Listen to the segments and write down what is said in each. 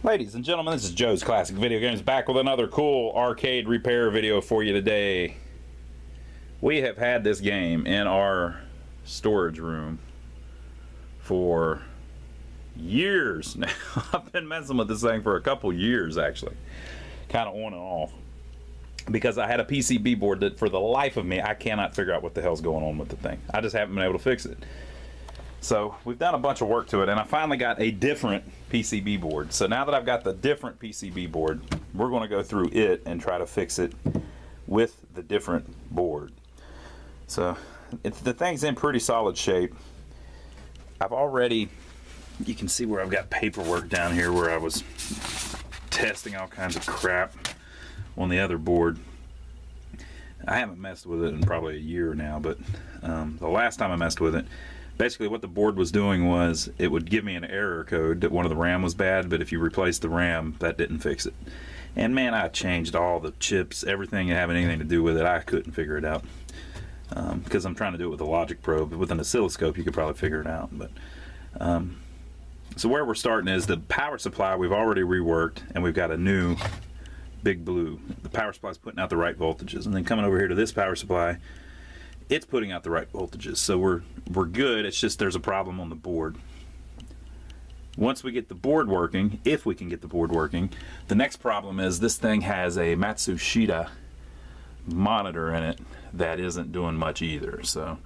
Ladies and gentlemen, this is Joe's Classic Video Games, back with another cool arcade repair video for you today. We have had this game in our storage room for years now. I've been messing with this thing for a couple years, actually. Kind of on and off. Because I had a PCB board that, for the life of me, I cannot figure out what the hell's going on with the thing. I just haven't been able to fix it. So we've done a bunch of work to it, and I finally got a different PCB board. So now that I've got the different PCB board, we're going to go through it and try to fix it with the different board. So the thing's in pretty solid shape. I've already, you can see where I've got paperwork down here where I was testing all kinds of crap on the other board. I haven't messed with it in probably a year now, but the last time I messed with it, basically what the board was doing was it would give me an error code that one of the RAM was bad, but if you replaced the RAM, that didn't fix it. And man, I changed all the chips, everything having anything to do with it. I couldn't figure it out because I'm trying to do it with a logic probe. With an oscilloscope, you could probably figure it out. But so where we're starting is the power supply we've already reworked, and we've got a new big blue. The power supply is putting out the right voltages, and then coming over here to this power supply, it's putting out the right voltages, so we're good. It's just there's a problem on the board. Once we get the board working, if we can get the board working, the next problem is this thing has a Matsushita monitor in it that isn't doing much either, so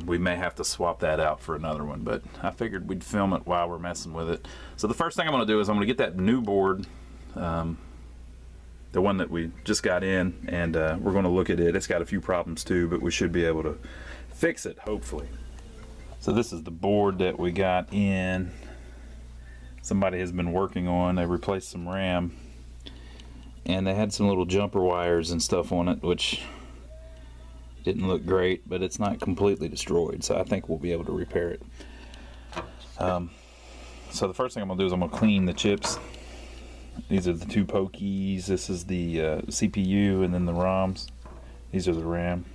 we may have to swap that out for another one, but I figured we'd film it while we're messing with it. So the first thing I'm going to do is I'm going to get that new board, the one that we just got in, and we're going to look at it. It's got a few problems too, but we should be able to fix it, hopefully. So this is the board that we got in. Somebody has been working on. They replaced some RAM, and they had some little jumper wires and stuff on it, which didn't look great, but it's not completely destroyed, so I think we'll be able to repair it. So the first thing I'm going to do is I'm going to clean the chips. These are the two Pokeys. This is the CPU, and then the ROMs. These are the RAM.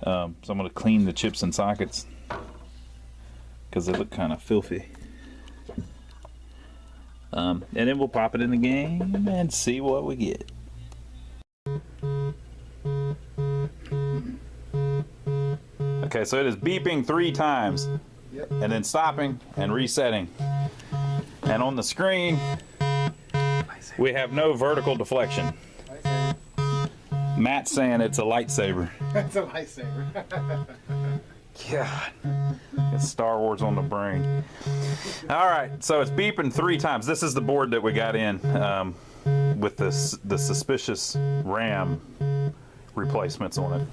So I'm going to clean the chips and sockets because they look kind of filthy. And then we'll pop it in the game and see what we get. Okay, so it is beeping 3 times, yep, and then stopping and resetting. And on the screen, we have no vertical deflection. Matt's saying it's a lightsaber. It's a lightsaber. God, it's Star Wars on the brain. All right, so it's beeping 3 times. This is the board that we got in with the suspicious RAM replacements on it.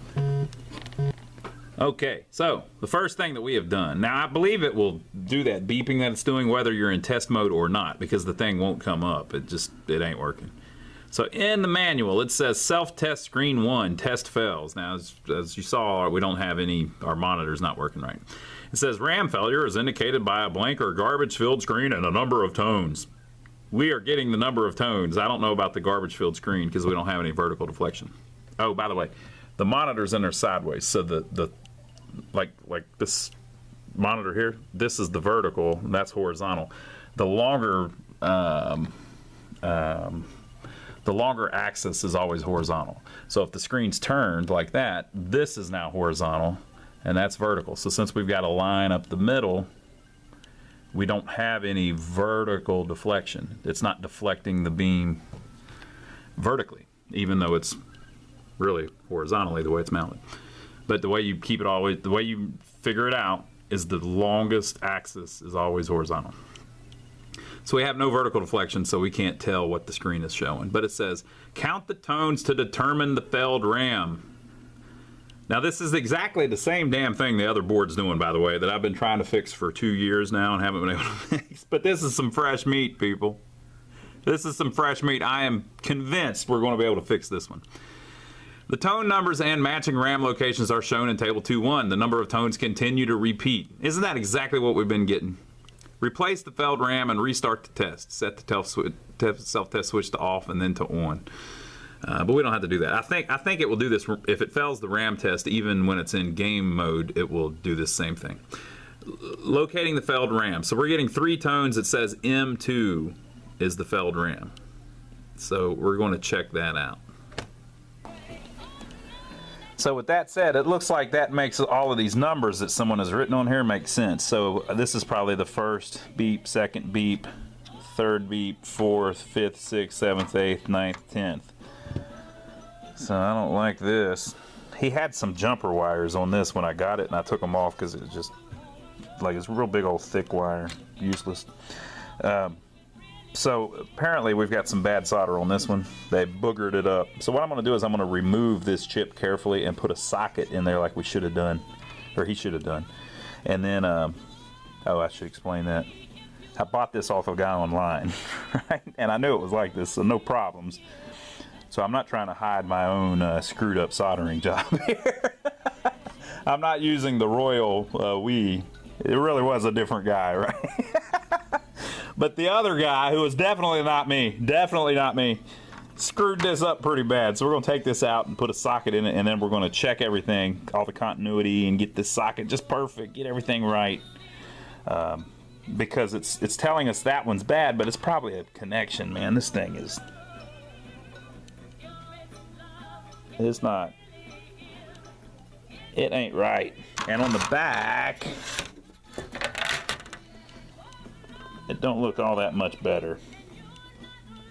Okay, so the first thing that we have done, now I believe it will do that beeping that it's doing whether you're in test mode or not, because the thing won't come up. It ain't working. So in the manual it says self-test screen 1, test fails. Now as you saw, we don't have any, our monitor's not working right. It says RAM failure is indicated by a blank or garbage filled screen and a number of tones. We are getting the number of tones. I don't know about the garbage filled screen because we don't have any vertical deflection. Oh, by the way, the monitor's in there sideways, so the like this monitor here, this is the vertical and that's horizontal. The longer axis is always horizontal. So if the screen's turned like that, this is now horizontal and that's vertical. So since we've got a line up the middle, we don't have any vertical deflection. It's not deflecting the beam vertically, even though it's really horizontally the way it's mounted. But the way you keep it always, the way you figure it out is the longest axis is always horizontal. So we have no vertical deflection, so we can't tell what the screen is showing. But it says, count the tones to determine the failed RAM. Now this is exactly the same damn thing the other board's doing, by the way, that I've been trying to fix for 2 years now and haven't been able to fix. But this is some fresh meat, people. This is some fresh meat. I am convinced we're going to be able to fix this one. The tone numbers and matching RAM locations are shown in Table 2.1. The number of tones continue to repeat. Isn't that exactly what we've been getting? Replace the failed RAM and restart the test. Set the self-test switch to off and then to on. But we don't have to do that. I think it will do this. If it fails the RAM test, even when it's in game mode, it will do this same thing. Locating the failed RAM. So we're getting 3 tones. It says M2. is the failed RAM. So we're going to check that out. So with that said, it looks like that makes all of these numbers that someone has written on here make sense. So this is probably the first beep, second beep, third beep, fourth, fifth, sixth, seventh, eighth, ninth, 10th. So I don't like this. He had some jumper wires on this when I got it, and I took them off because it was just like it's real big old thick wire, useless. So apparently we've got some bad solder on this one. They boogered it up. So what I'm going to do is I'm going to remove this chip carefully and put a socket in there like we should have done, or he should have done. And then, oh, I should explain that. I bought this off a guy online, right? And I knew it was like this, so no problems. So I'm not trying to hide my own screwed up soldering job here. I'm not using the royal we. It really was a different guy, right? But the other guy, who was definitely not me, screwed this up pretty bad. So we're going to take this out and put a socket in it, and then we're going to check everything, all the continuity, and get this socket just perfect, get everything right. Because it's telling us that one's bad, but it's probably a connection, man. This thing is... It's not. It ain't right. And on the back... it don't look all that much better.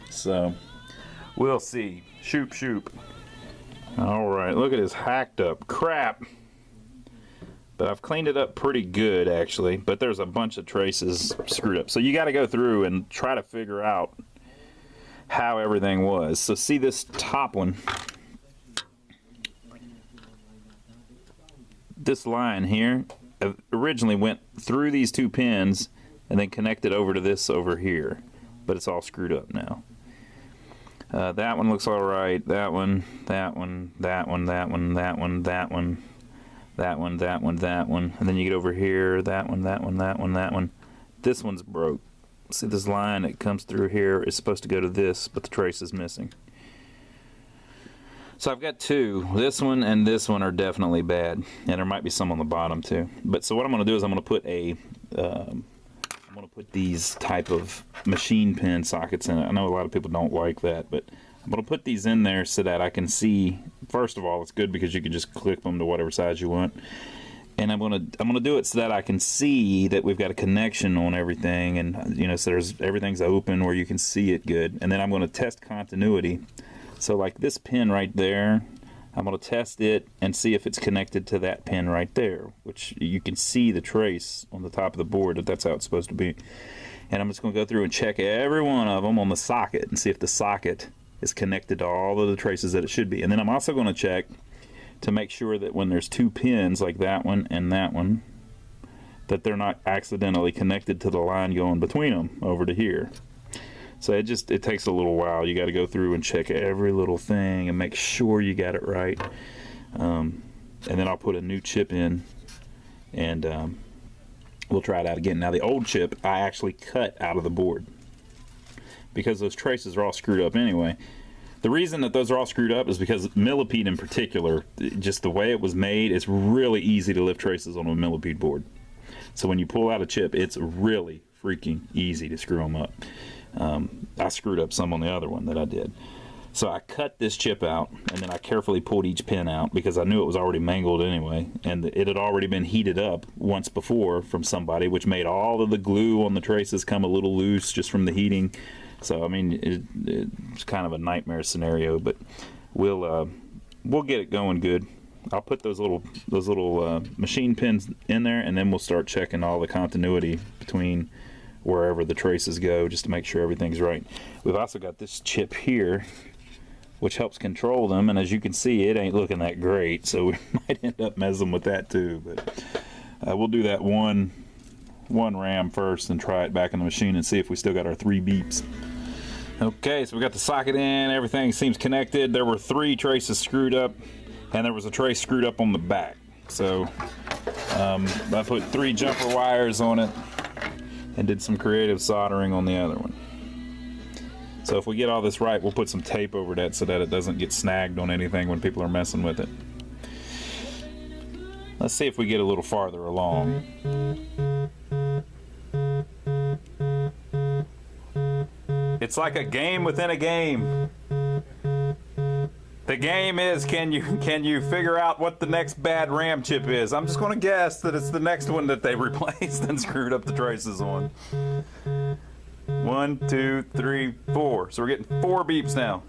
So, we'll see. Shoop, shoop. Alright, look at his hacked up crap. But I've cleaned it up pretty good, actually. But there's a bunch of traces screwed up. So you got to go through and try to figure out how everything was. So see this top one? This line here originally went through these two pins and then connected over to this over here, but it's all screwed up now. That one looks all right. That one, that one, that one, that one, that one, that one, that one, that one, that one, and then you get over here. That one, that one, that one, that one. This one's broke. See this line that comes through here is supposed to go to this, but the trace is missing. So I've got two. This one and this one are definitely bad, and there might be some on the bottom too. But so what I'm going to do is I'm going to put a I'm going to put these type of machine pin sockets in it. I know a lot of people don't like that, but I'm going to put these in there so that I can see. First of all, it's good because you can just clip them to whatever size you want. And I'm going to do it so that I can see that we've got a connection on everything, and you know, so everything's open where you can see it good. And then I'm going to test continuity. So like this pin right there, I'm going to test it and see if it's connected to that pin right there, which you can see the trace on the top of the board that that's how it's supposed to be. And I'm just going to go through and check every one of them on the socket and see if the socket is connected to all of the traces that it should be. And then I'm also going to check to make sure that when there's two pins like that one and that one, that they're not accidentally connected to the line going between them over to here. So it takes a little while. You got to go through and check every little thing and make sure you got it right. And then I'll put a new chip in, and we'll try it out again. Now the old chip I actually cut out of the board because those traces are all screwed up anyway. The reason that those are all screwed up is because Millipede in particular, just the way it was made, it's really easy to lift traces on a Millipede board. So when you pull out a chip, it's really freaking easy to screw them up. I screwed up some on the other one that I did. So I cut this chip out, and then I carefully pulled each pin out because I knew it was already mangled anyway, and it had already been heated up once before from somebody, which made all of the glue on the traces come a little loose just from the heating. So I mean, it's kind of a nightmare scenario, but we'll get it going good. I'll put those little machine pins in there, and then we'll start checking all the continuity between wherever the traces go, just to make sure everything's right. We've also got this chip here, which helps control them, and as you can see, it ain't looking that great, so we might end up messing with that too. But we'll do that one RAM first and try it back in the machine and see if we still got our 3 beeps. Okay, so we got the socket in, everything seems connected. There were 3 traces screwed up, and there was a trace screwed up on the back. So I put 3 jumper wires on it and did some creative soldering on the other one. So if we get all this right, we'll put some tape over that so that it doesn't get snagged on anything when people are messing with it. Let's see if we get a little farther along. It's like a game within a game. The game is, can you figure out what the next bad RAM chip is? I'm just going to guess that it's the next one that they replaced and screwed up the traces on. 1, 2, 3, 4. So we're getting 4 beeps now.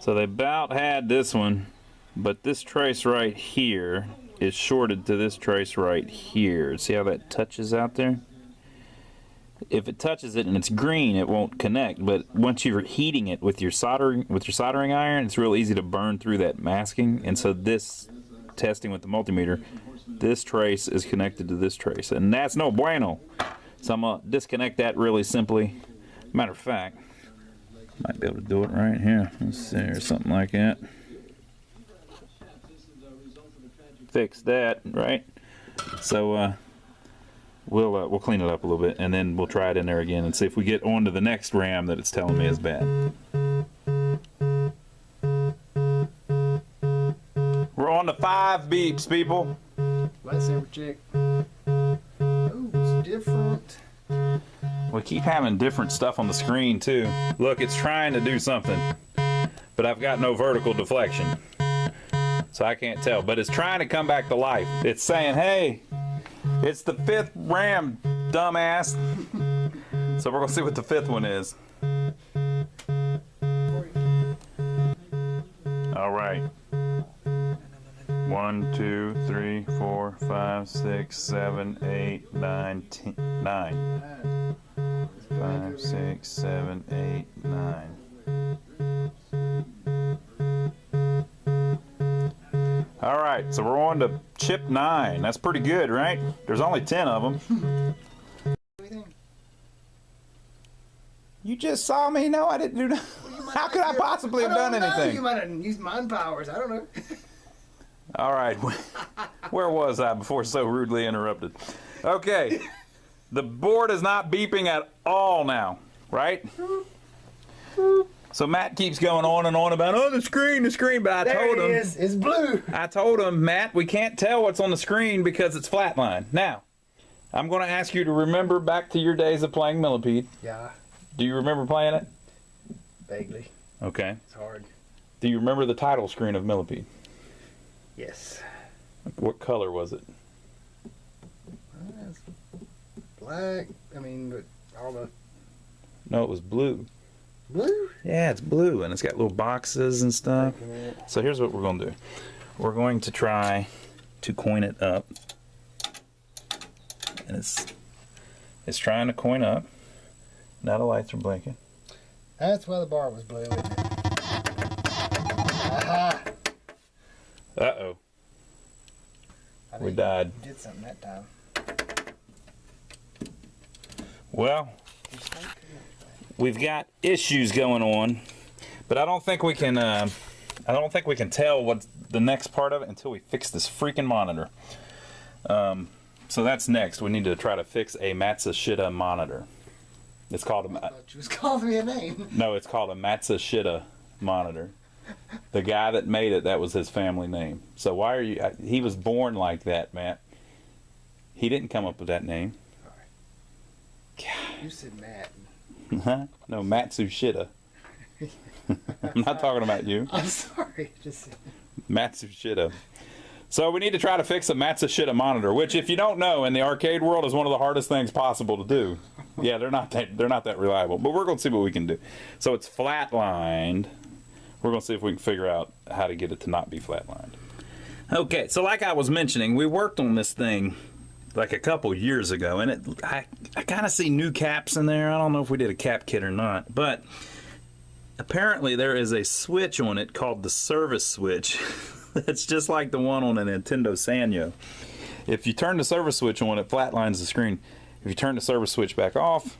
So they about had this one, but this trace right here is shorted to this trace right here. See how that touches out there? If it touches it and it's green, it won't connect. But once you're heating it with your soldering iron, it's real easy to burn through that masking. And so this testing with the multimeter, this trace is connected to this trace, and that's no bueno. So I'm gonna disconnect that really simply. Matter of fact, might be able to do it right here. Let's see, or something like that. Fix that, right? So we'll clean it up a little bit, and then we'll try it in there again and see if we get onto the next RAM that it's telling me is bad. We're on to 5 beeps, people. Lightsaber check. Oh, it's different. We keep having different stuff on the screen too. Look, it's trying to do something, but I've got no vertical deflection, so I can't tell. But it's trying to come back to life. It's saying, hey, it's the 5th RAM, dumbass. So we're gonna see what the 5th one is. All right. 1, 2, 3, 4, 5, 6, 7, 8, 9, 10, 9. 5, 6, 7, 8, 9. All right, so we're on to chip 9. That's pretty good, right? There's only 10 of them. You just saw me? No, I didn't do that. How could I possibly have done anything? You might have used mind powers. I don't know. All right, where was I before so rudely interrupted? Okay, the board is not beeping at all now, right? So Matt keeps going on and on about, oh, the screen, but I told him. It's blue. I told him, Matt, we can't tell what's on the screen because it's flatline. Now, I'm going to ask you to remember back to your days of playing Millipede. Yeah. Do you remember playing it? Vaguely. Okay. It's hard. Do you remember the title screen of Millipede? Yes. What color was it? It's black. I mean, but all the... No, it was blue. Blue? Yeah, it's blue, and it's got little boxes and stuff. So here's what we're going to do. We're going to try to coin it up. And it's trying to coin up. Now the lights are blinking. That's why the bar was blue, isn't it? Aha! Uh-oh. We died. You did something that time. Well, we've got issues going on, but I don't think we can tell what's the next part of it until we fix this freaking monitor. So that's next. We need to try to fix a Matsushita monitor. It's called a... I thought you was calling me a name. No, it's called a Matsushita monitor. The guy that made it, that was his family name. So why are you... He was born like that, Matt. He didn't come up with that name. Sorry. You said Matt. Huh? No, Matsushita. I'm not talking about you. I'm sorry. Just Matsushita. So we need to try to fix a Matsushita monitor, which, if you don't know, in the arcade world is one of the hardest things possible to do. Yeah, they're not that reliable, but we're going to see what we can do. So it's flatlined. We're going to see if we can figure out how to get it to not be flatlined. Okay, so like I was mentioning, we worked on this thing like a couple years ago, and I kind of see new caps in there. I don't know if we did a cap kit or not, but apparently there is a switch on it called the service switch. It's just like the one on a Nintendo Sanyo. If you turn the service switch on, it flatlines the screen. If you turn the service switch back off,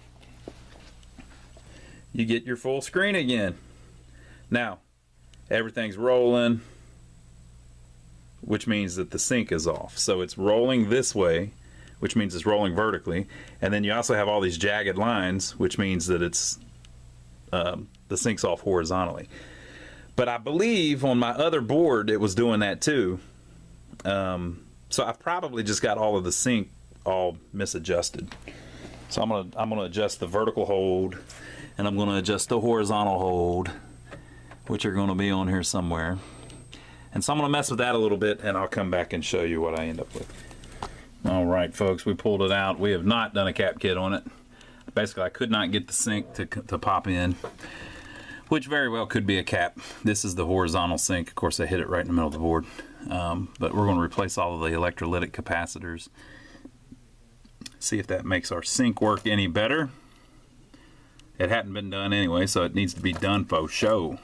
you get your full screen again. Now, everything's rolling, which means that the sync is off. So it's rolling this way, which means it's rolling vertically. And then you also have all these jagged lines, which means that it's the sync's off horizontally. But I believe on my other board it was doing that too. So I've probably just got all of the sync all misadjusted. So I'm gonna adjust the vertical hold, and I'm gonna adjust the horizontal hold, which are gonna be on here somewhere. And so I'm gonna mess with that a little bit, and I'll come back and show you what I end up with. All right, folks, we pulled it out. We have not done a cap kit on it. Basically, I could not get the sink to pop in, which very well could be a cap. This is the horizontal sink. Of course, I hit it right in the middle of the board. But we're going to replace all of the electrolytic capacitors. See if that makes our sink work any better. It hadn't been done anyway, so it needs to be done for show.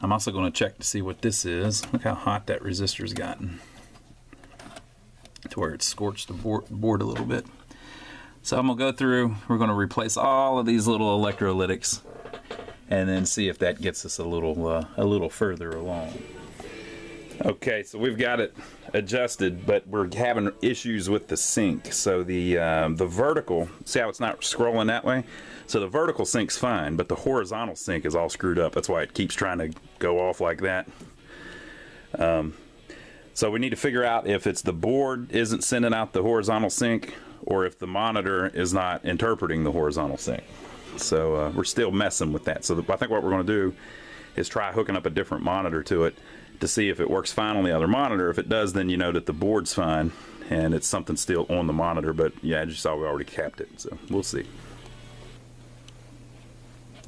I'm also going to check to see what this is. Look how hot that resistor's gotten, to where it's scorched the board a little bit. So I'm going to go through, we're going to replace all of these little electrolytics, and then see if that gets us a little further along. Okay, so we've got it adjusted, but we're having issues with the sink. So the vertical, see how it's not scrolling that way? So the vertical sink's fine, but the horizontal sink is all screwed up. That's why it keeps trying to go off like that. So we need to figure out if it's the board isn't sending out the horizontal sync, or if the monitor is not interpreting the horizontal sync. So we're still messing with that. So I think what we're going to do is try hooking up a different monitor to it to see if it works fine on the other monitor. If it does, then you know that the board's fine and it's something still on the monitor. But yeah, as you saw, we already capped it, so we'll see.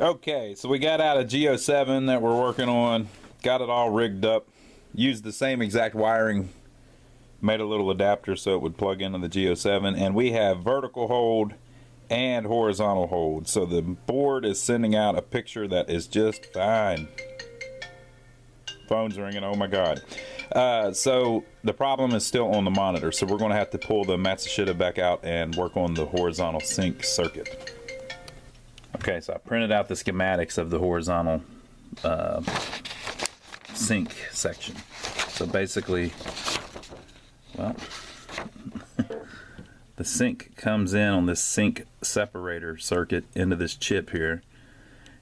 Okay, so we got out a G07 that we're working on, got it all rigged up, used the same exact wiring, made a little adapter so it would plug into the G07, and we have vertical hold and horizontal hold. So the board is sending out a picture that is just fine. Phone's ringing, oh my god. So the problem is still on the monitor, so we're going to have to pull the Matsushita back out and work on the horizontal sync circuit. Okay, so I printed out the schematics of the horizontal sync section. So basically, well, the sync comes in on this sync separator circuit into this chip here,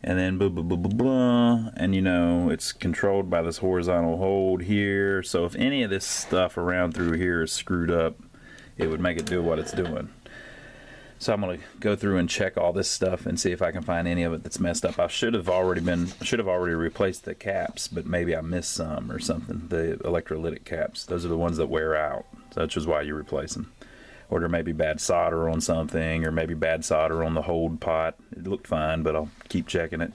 and then blah blah blah blah blah, and you know it's controlled by this horizontal hold here. So if any of this stuff around through here is screwed up, it would make it do what it's doing. So I'm going to go through and check all this stuff and see if I can find any of it that's messed up. I should have already replaced the caps, but maybe I missed some or something. The electrolytic caps, those are the ones that wear out. So that's just why you replace them. Or there may be bad solder on something, or maybe bad solder on the hold pot. It looked fine, but I'll keep checking it.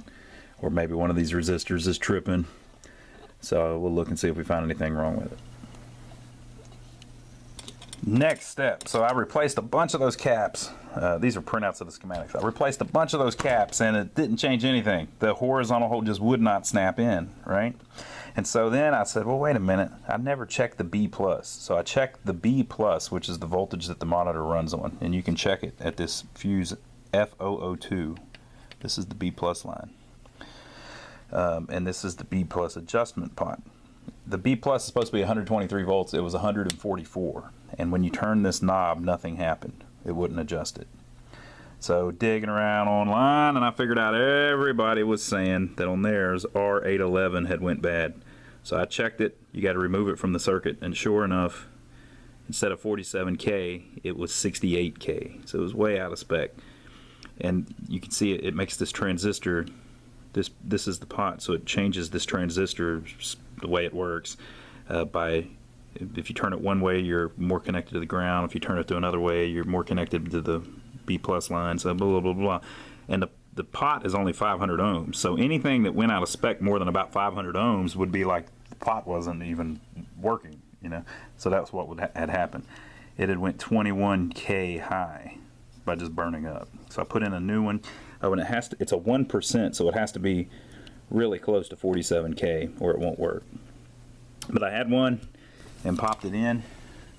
Or maybe one of these resistors is tripping. So we'll look and see if we find anything wrong with it. Next step, so I replaced a bunch of those caps. These are printouts of the schematics. I replaced a bunch of those caps and it didn't change anything. The horizontal hold just would not snap in, right? And so then I said, well, wait a minute. I never checked the B+. So I checked the B+, which is the voltage that the monitor runs on. And you can check it at this fuse F002. This is the B+ line. And this is the B+ adjustment pot. The B+ is supposed to be 123 volts. It was 144. And when you turn this knob, nothing happened. It wouldn't adjust it. So digging around online, and I figured out everybody was saying that on theirs R811 had went bad. So I checked it. You got to remove it from the circuit, and sure enough, instead of 47K, it was 68K. So it was way out of spec. And you can see it makes this transistor. This is the pot, so it changes this transistor the way it works by. If you turn it one way, you're more connected to the ground. If you turn it to another way, you're more connected to the B+ line, so blah, blah, blah, blah. And the pot is only 500 ohms. So anything that went out of spec more than about 500 ohms would be like the pot wasn't even working, you know. So that's what had happened. It had went 21K high by just burning up. So I put in a new one. Oh, and it's a 1%, so it has to be really close to 47K or it won't work. But I had one and popped it in,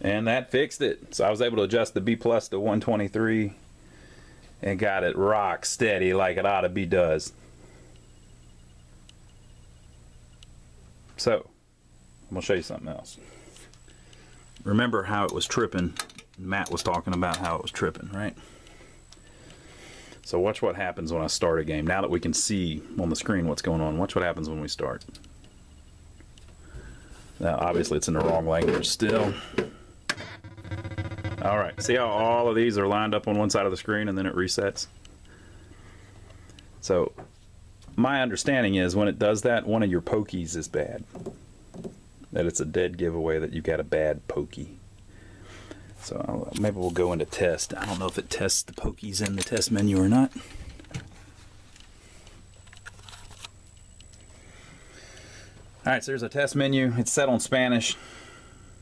and that fixed it. So I was able to adjust the B+ to 123 and got it rock steady like it ought to be does. So I'm gonna show you something else. Remember how it was tripping? Matt was talking about how it was tripping, right? So watch what happens when I start a game. Now that we can see on the screen what's going on, watch what happens when we start. Now, obviously, it's in the wrong language still. All right, see how all of these are lined up on one side of the screen and then it resets? So my understanding is when it does that, one of your Pokeys is bad. That it's a dead giveaway that you got a bad Pokey. So maybe we'll go into test. I don't know if it tests the Pokeys in the test menu or not. Alright, so there's a test menu. It's set on Spanish.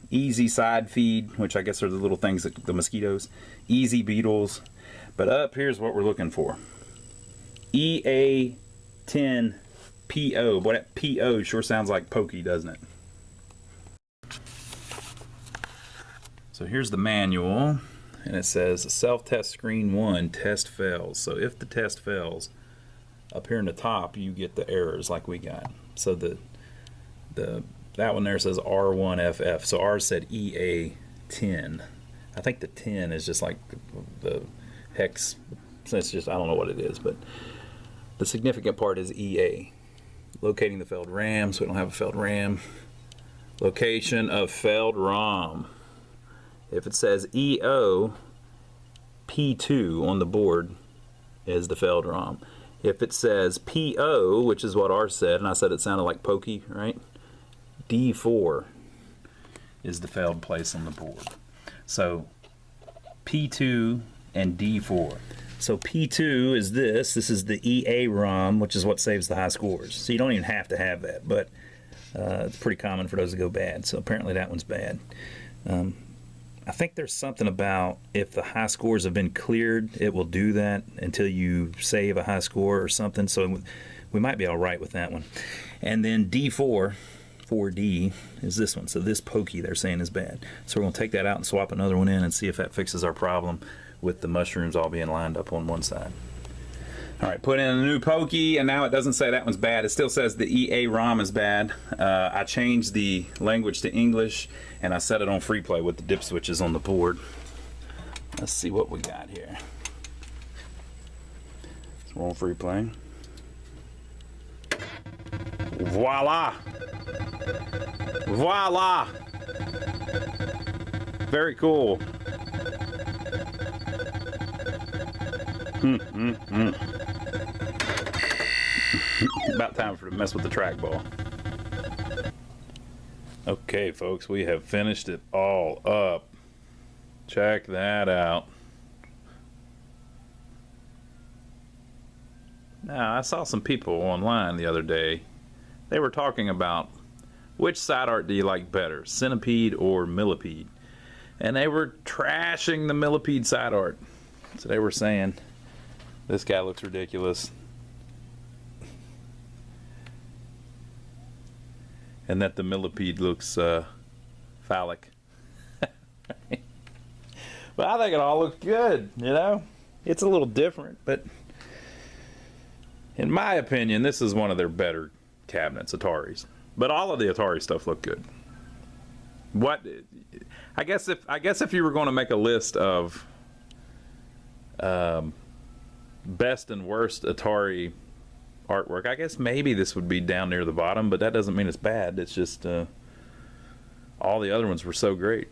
Easy side feed, which I guess are the little things, that the mosquitoes. Easy beetles. But up here's what we're looking for. EA10PO. Boy, that PO sure sounds like Pokey, doesn't it? So here's the manual, and it says self-test screen 1, test fails. So if the test fails, up here in the top you get the errors like we got. So that one there says R1FF. So ours said EA10. I think the 10 is just like the hex. So it's just, I don't know what it is, but the significant part is EA. Locating the failed RAM, so we don't have a failed RAM. Location of failed ROM. If it says EO P2 on the board is the failed ROM. If it says PO, which is what ours said, and I said it sounded like Pokey, right? D4 is the failed place on the board. So P2 and D4. So P2 is this. This is the EA ROM, which is what saves the high scores. So you don't even have to have that, but it's pretty common for those to go bad. So apparently that one's bad. I think there's something about if the high scores have been cleared, it will do that until you save a high score or something. So we might be all right with that one. And then D4, 4D, is this one. So this Pokey they're saying is bad. So we're going to take that out and swap another one in and see if that fixes our problem with the mushrooms all being lined up on one side. All right, put in a new Pokey, and now it doesn't say that one's bad. It still says the EA ROM is bad. I changed the language to English, and I set it on free play with the dip switches on the board. Let's see what we got here. So we're on free play. Voila! Voila! Very cool. About time for to mess with the trackball. Okay, folks, we have finished it all up. Check that out. Now, I saw some people online the other day. They were talking about which side art do you like better, Centipede or Millipede? And they were trashing the Millipede side art. So they were saying, this guy looks ridiculous. And that the Millipede looks phallic. But I think it all looks good, you know? It's a little different, but in my opinion, this is one of their better cabinets, Ataris. But all of the Atari stuff looked good. What I guess if you were going to make a list of best and worst Atari artwork, I guess maybe this would be down near the bottom, but that doesn't mean it's bad. It's just all the other ones were so great.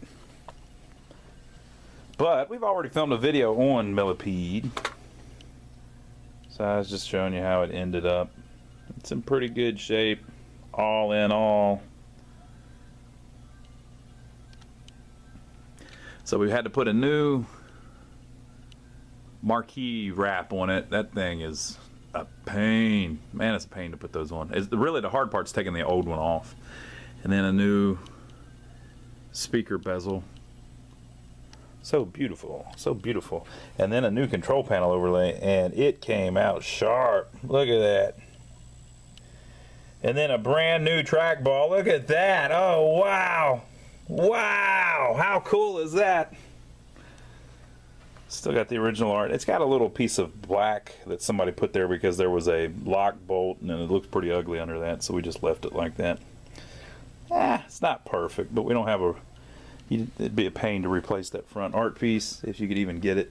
But we've already filmed a video on Millipede, so I was just showing you how it ended up. It's in pretty good shape, all in all. So we had to put a new marquee wrap on it. That thing is a pain. Man, it's a pain to put those on. Really, the hard part's taking the old one off. And then a new speaker bezel. So beautiful, so beautiful. And then a new control panel overlay, and it came out sharp. Look at that. And then a brand new trackball. Look at that. Oh, wow. Wow. How cool is that? Still got the original art. It's got a little piece of black that somebody put there because there was a lock bolt, and it looks pretty ugly under that, so we just left it like that. It's not perfect, but we don't have a... It'd be a pain to replace that front art piece if you could even get it.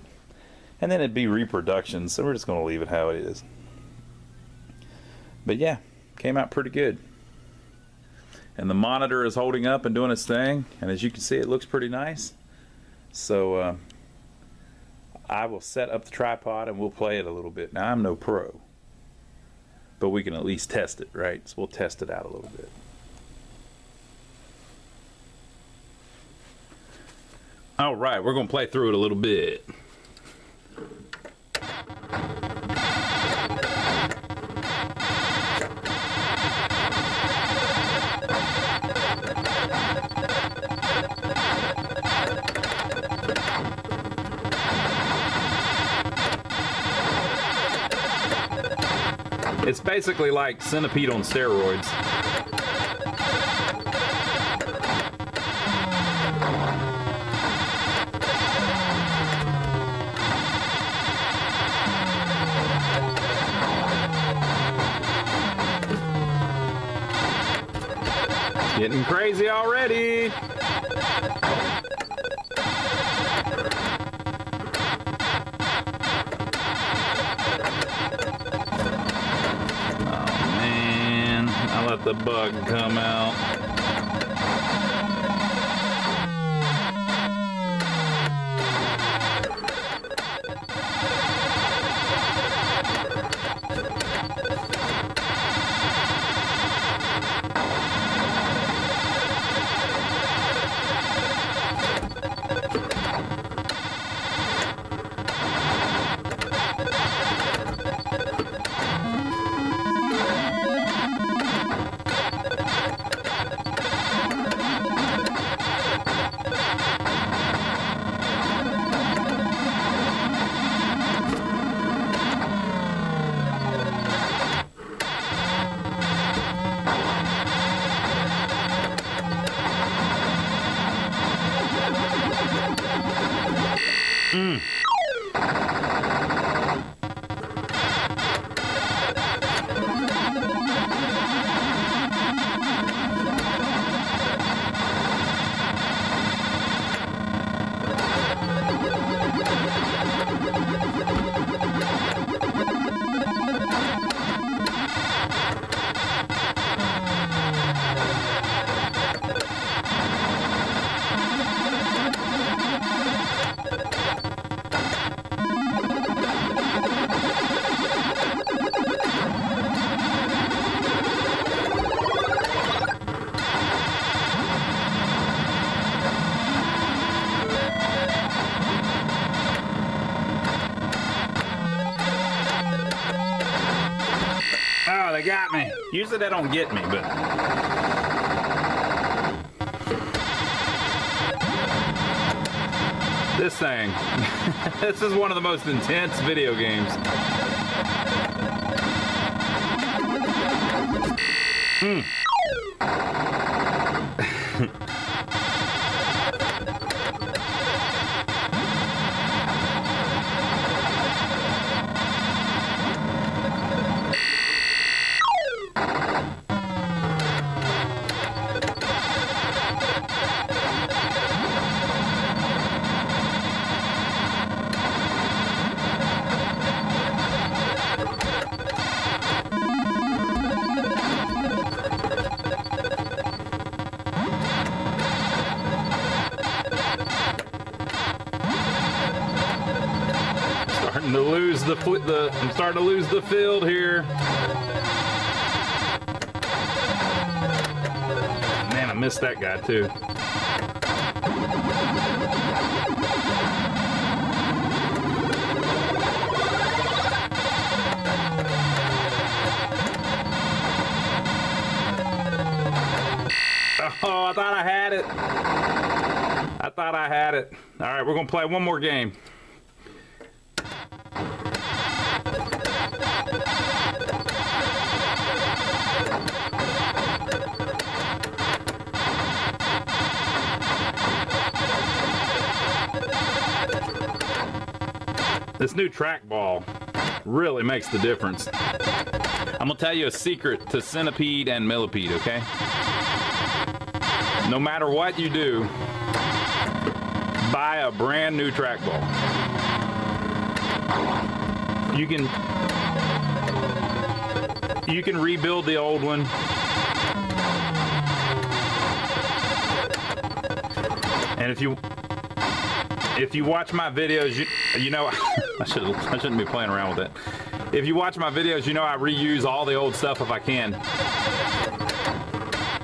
And then it'd be reproduction, so we're just going to leave it how it is. But yeah, came out pretty good. And the monitor is holding up and doing its thing, and as you can see, it looks pretty nice. So I will set up the tripod and we'll play it a little bit. Now, I'm no pro, but we can at least test it, right? So we'll test it out a little bit. All right, we're going to play through it a little bit. It's basically like Centipede on steroids. Getting crazy already. Let the bug come out. They got me. Usually they don't get me, but this thing, this is one of the most intense video games. I'm starting to lose the field here. Man, I missed that guy too. Oh, I thought I had it. I thought I had it. All right, we're gonna play one more game. This new trackball really makes the difference. I'm gonna tell you a secret to Centipede and Millipede, okay? No matter what you do, buy a brand new trackball. You can rebuild the old one. And if you watch my videos, you know I shouldn't be playing around with it. If you watch my videos, you know I reuse all the old stuff if I can.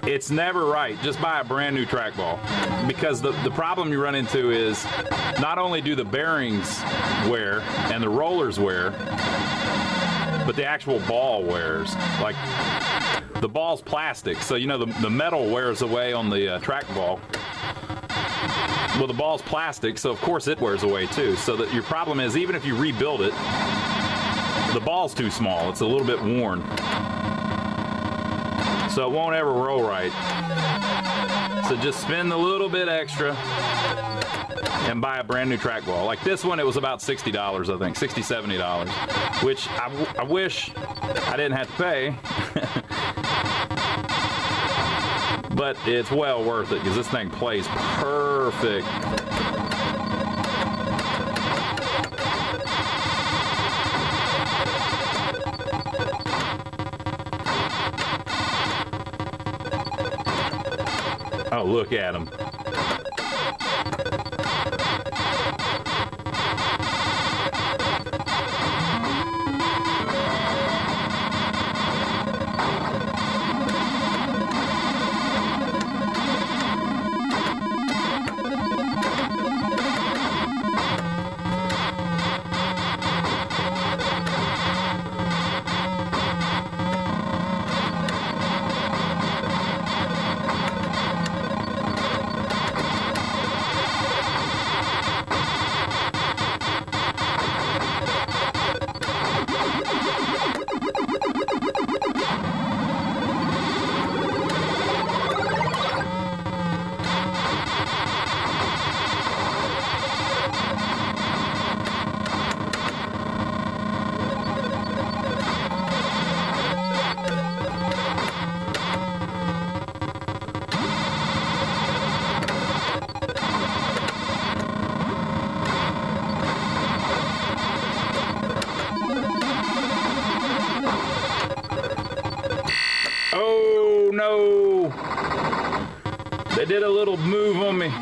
It's never right. Just buy a brand new trackball, because the problem you run into is not only do the bearings wear and the rollers wear, but the actual ball wears. Like, the ball's plastic, so you know the metal wears away on the trackball. Well, the ball's plastic, so of course it wears away too. So that your problem is, even if you rebuild it, the ball's too small. It's a little bit worn, so it won't ever roll right. So just spend a little bit extra and buy a brand new trackball. Like this one, it was about $60, I think, $60, $70, which I wish I didn't have to pay. But it's well worth it, because this thing plays perfect. Oh, look at him. Oh no! They did a little move on me.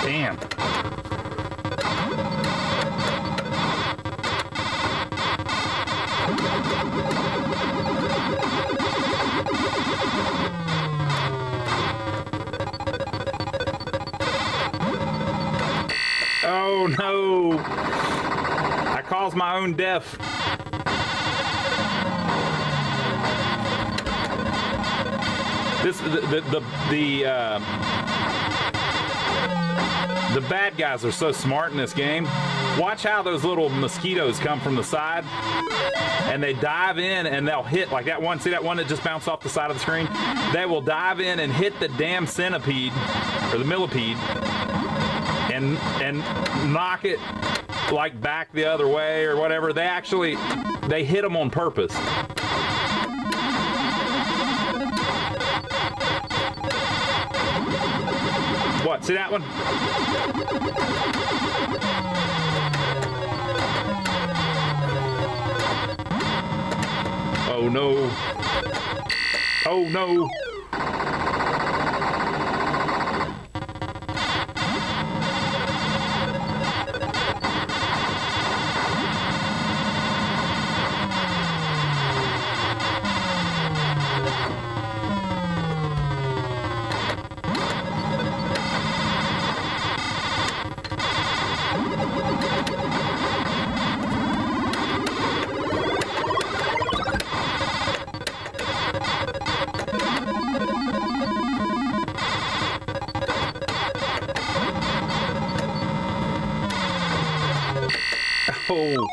Damn. Oh no! I caused my own death. This the bad guys are so smart in this game. Watch how those little mosquitoes come from the side, and they dive in and they'll hit, like that one. See that one that just bounced off the side of the screen? They will dive in and hit the damn centipede or the millipede and knock it like back the other way or whatever. They hit them on purpose. What? See that one? Oh no. Oh no. Whoa!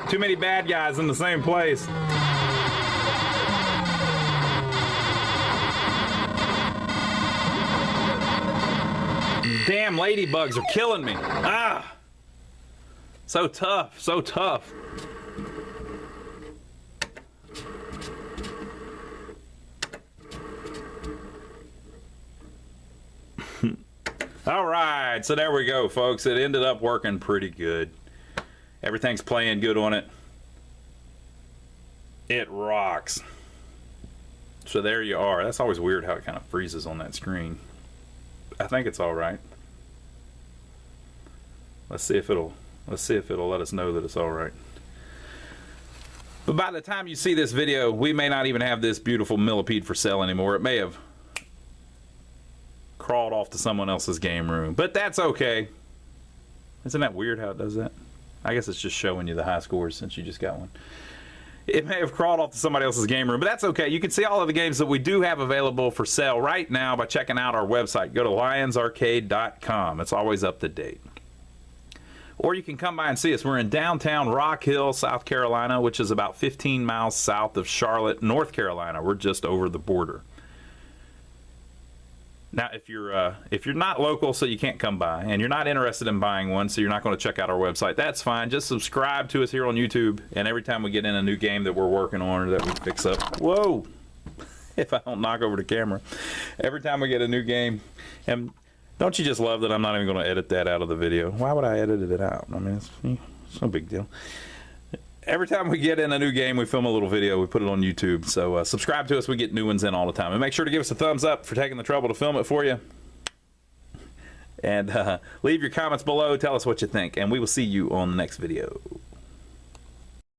Too many bad guys in the same place. Damn ladybugs are killing me. Ah! So tough, so tough. All right, so there we go, folks. It ended up working pretty good. Everything's playing good on it. It rocks. So there you are. That's always weird how it kind of freezes on that screen. I think it's all right. Let's see if it'll let us know that it's all right. But by the time you see this video, we may not even have this beautiful millipede for sale anymore. It may have crawled off to someone else's game room, but that's okay. Isn't that weird how it does that? I guess it's just showing you the high scores since you just got one. It may have crawled off to somebody else's game room, but that's okay. You can see all of the games that we do have available for sale right now by checking out our website. Go to lionsarcade.com. It's always up to date. Or you can come by and see us. We're in downtown Rock Hill, South Carolina, which is about 15 miles south of Charlotte, North Carolina. We're just over the border. Now, if you're not local, so you can't come by, and you're not interested in buying one, so you're not going to check out our website, that's fine. Just subscribe to us here on YouTube, and every time we get in a new game that we're working on or that we fix up, whoa, if I don't knock over the camera, every time we get a new game, and don't you just love that I'm not even going to edit that out of the video? Why would I edit it out? I mean, it's no big deal. Every time we get in a new game, we film a little video. We put it on YouTube. So subscribe to us. We get new ones in all the time. And make sure to give us a thumbs up for taking the trouble to film it for you. And leave your comments below. Tell us what you think. And we will see you on the next video.